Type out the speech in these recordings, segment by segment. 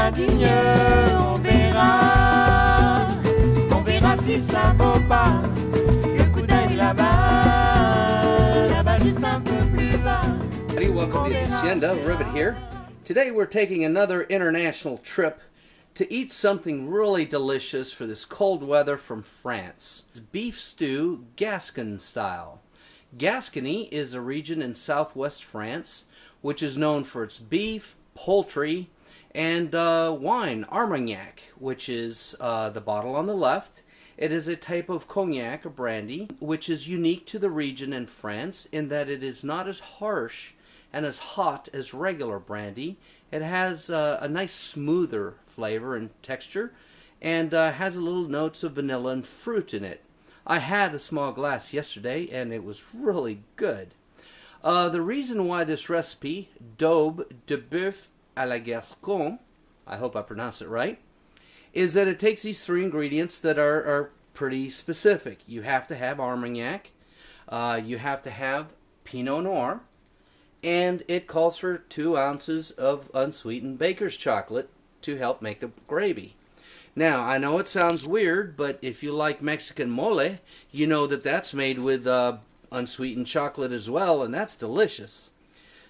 pas digne, on verra si ça vaut pas le coup d'œil là-bas, là-bas juste un peu plus bas. Howdy, welcome to Hacienda, Rivet here. Today we're taking another international trip to eat something really delicious for this cold weather from France. It's beef stew, Gascon style. Gascony is a region in southwest France which is known for its beef, poultry, and wine, Armagnac, which is the bottle on the left. It is a type of cognac or brandy which is unique to the region in France in that it is not as harsh and as hot as regular brandy. It has a nice smoother flavor and texture and has a little notes of vanilla and fruit in it. I had a small glass yesterday and it was really good. The reason why this recipe, daube de bœuf à la Gascon, I hope I pronounced it right, is that it takes these three ingredients that are pretty specific. You have to have Armagnac, you have to have Pinot Noir, and it calls for 2 ounces of unsweetened baker's chocolate to help make the gravy. Now, I know it sounds weird, but if you like Mexican mole, you know that that's made with unsweetened chocolate as well, and that's delicious.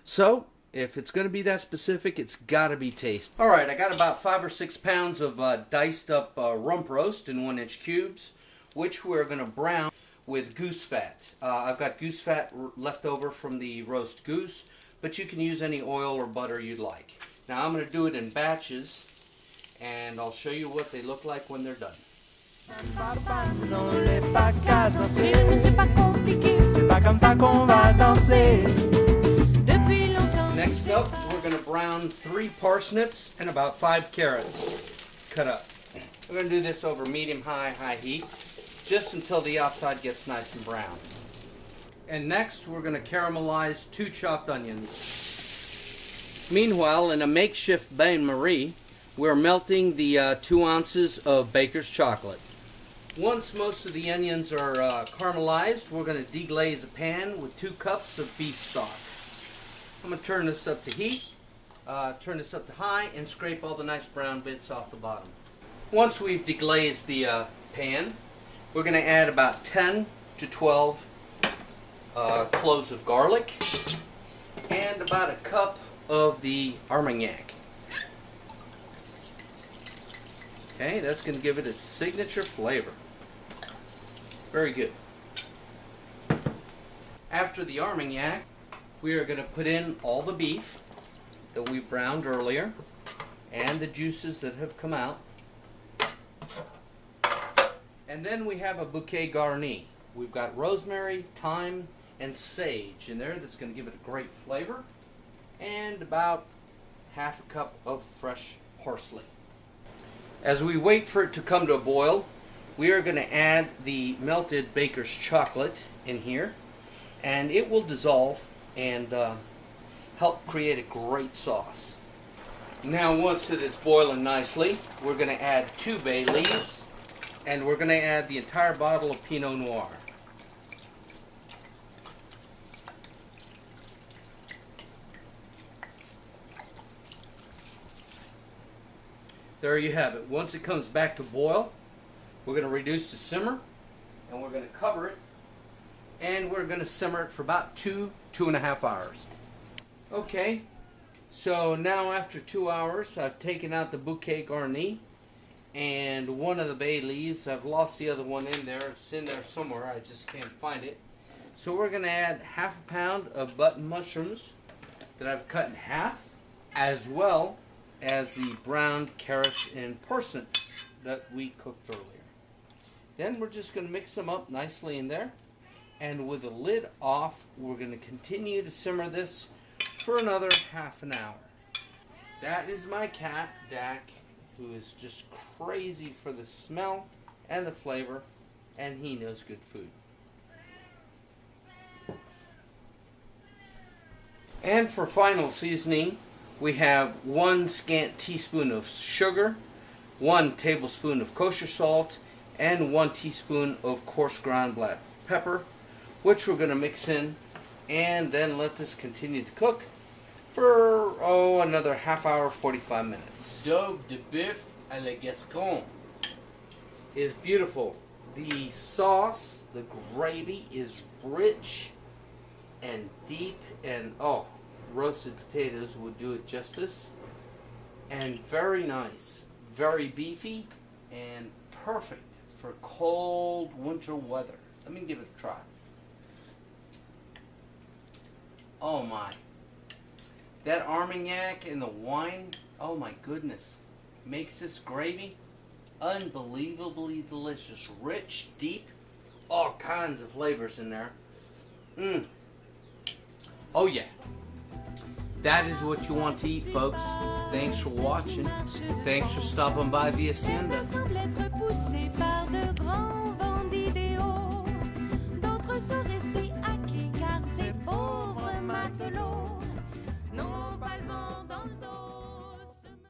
So, if it's going to be that specific, it's got to be tasty. Alright, I got about 5 or 6 pounds of diced up rump roast in 1-inch cubes, which we're going to brown with goose fat. I've got goose fat left over from the roast goose, but you can use any oil or butter you'd like. Now I'm going to do it in batches, and I'll show you what they look like when they're done. Next up, we're going to brown 3 parsnips and about 5 carrots cut up. We're going to do this over medium-high heat, just until the outside gets nice and brown. And next, we're going to caramelize 2 chopped onions. Meanwhile, in a makeshift bain-marie, we're melting the 2 ounces of baker's chocolate. Once most of the onions are caramelized, we're going to deglaze a pan with 2 cups of beef stock. I'm going to turn this up to heat, turn this up to high, and scrape all the nice brown bits off the bottom. Once we've deglazed the pan, we're going to add about 10 to 12 cloves of garlic and about a cup of the Armagnac. Okay, that's going to give it its signature flavor. Very good. After the Armagnac, we are going to put in all the beef that we browned earlier and the juices that have come out. And then we have a bouquet garni. We've got rosemary, thyme, and sage in there that's going to give it a great flavor. And about half a cup of fresh parsley. As we wait for it to come to a boil, we are going to add the melted baker's chocolate in here. And it will dissolve and help create a great sauce. Now once that it's boiling nicely, we're going to add 2 bay leaves. And we're going to add the entire bottle of Pinot Noir. There you have it. Once it comes back to boil, we're going to reduce to simmer, and we're going to cover it, and we're going to simmer it for about 2.5 hours. Okay, so now after 2 hours, I've taken out the bouquet garni and one of the bay leaves. I've lost the other one in there. It's in there somewhere. I just can't find it. So we're going to add half a pound of button mushrooms that I've cut in half, as well as the browned carrots and parsnips that we cooked earlier. Then we're just going to mix them up nicely in there, and with the lid off, we're going to continue to simmer this for another half an hour. That is my cat, Dak, who is just crazy for the smell and the flavor, and he knows good food. And for final seasoning, we have 1 scant teaspoon of sugar, 1 tablespoon of kosher salt, and 1 teaspoon of coarse ground black pepper, which we're going to mix in and then let this continue to cook for, oh, another half hour, 45 minutes. Daube de bœuf à la Gascon is beautiful. The sauce, the gravy is rich and deep, and oh, roasted potatoes would do it justice. And very nice, very beefy, and perfect for cold winter weather. Let me give it a try. Oh my. That Armagnac and the wine, oh my goodness, makes this gravy unbelievably delicious. Rich, deep, all kinds of flavors in there. Oh yeah. That is what you want to eat, folks. Thanks for watching. Thanks for stopping by the Hacienda.